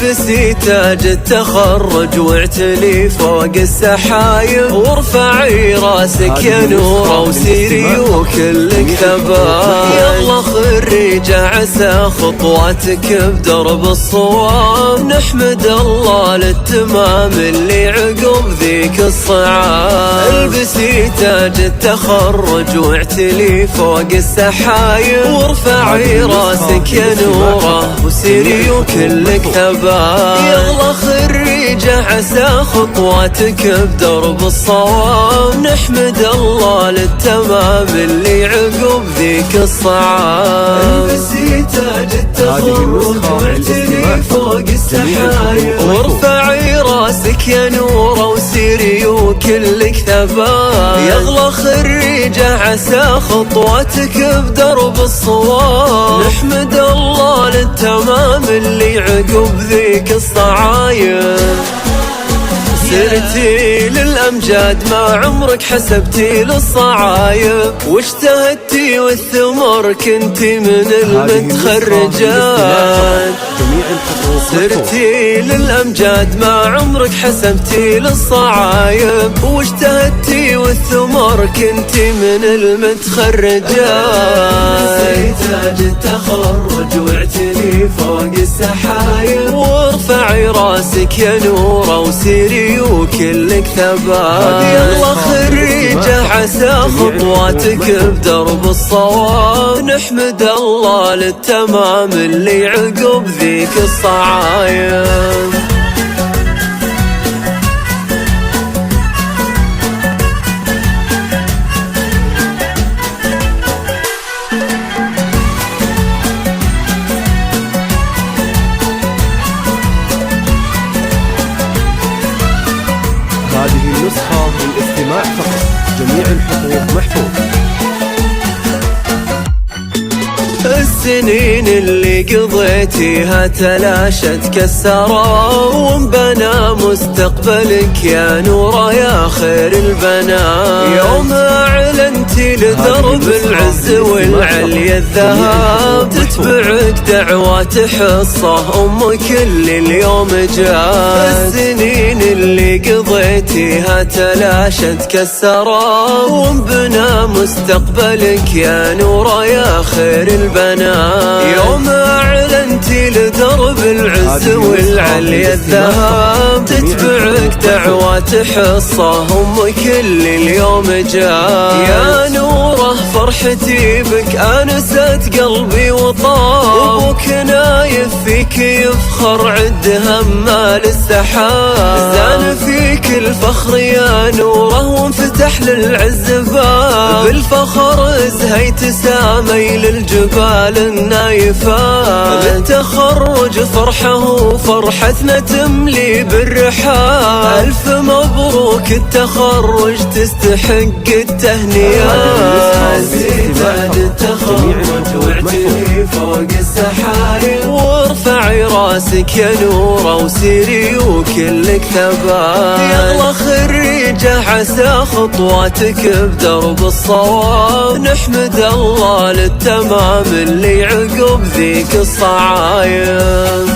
البسي تاج التخرج واعتلي فوق السحايب، وارفعي راسك يا نورة وسيري وكلك ثبات. يلا خريجة عسى خطواتك بدرب الصواب، نحمد الله للتمام اللي عقب ذيك الصعاب. البسي تاج التخرج واعتلي فوق السحايب، وارفعي راسك يا نورة وسيري وكلك ثبات. يلا خريجة عسى خطواتك بدرب الصواب، نحمد الله للتمام اللي عقب ذيك الصعاب. البسي تاج التخرج واعتلي فوق السحايب، وارفعي راسك يا نورة وسيري وكلك ثبات. يغلى خريجة عسى خطواتك بدرب الصواب، نحمد الله للتمام اللي عقب ذيك الصعايب. سرتي للأمجاد ما عمرك حسبتي للصعايب، واجتهدتي والثمر كنتي من المتخرجات. سرتي للأمجاد ما عمرك حسبتي للصعايب، واجتهدتي والثمر كنتي من المتخرجات. تاج التخرج واعتلي فوق السحايب، وارفعي راسك يا نورة وسيري وكلك ثبات. يلا خريجة عسى خطواتك بدرب الصواب، نحمد الله للتمام اللي عقب ذيك الصعايب. هذه النسخة للاستماع فقط، جميع الحقوق محفوظ. السنين اللي قضيتيها تلاشت كسرة، وانبنى مستقبلك يا نورة يا خير البنات. يوم اعلنتي لدرب العز والعلي الذهب، تتبعك دعوات حصة ام كل اليوم جات. السنين اللي قضيتيها تلاشت كسرة، وانبنى مستقبلك يا نورة يا خير البنات. يوم اعلنتي لدرب العز والعلي الذهب، تتبعك دعوات حصة ام كل اليوم جات. يا نوره فرحتي بك انست قلبي وطاب، وابوك نايف فيك يفخر عد همال السحاب. زان فيك الفخر يا نوره وانفتح للعز باب، بالفخر زهيت سامي للجبال النايفات. للتخرج فرحه وفرحتنا تملي بالرحاب، ألف مبروك التخرج تستحق التهنئات. تاج التخرج واعتلي فوق السحايب، وارفعي راسك يا نورة وسيري وكلك ثبات. يلا خريجة عسى خطواتك بدرب الصواب، نحمد الله للتمام اللي عقب ذيك الصعايب.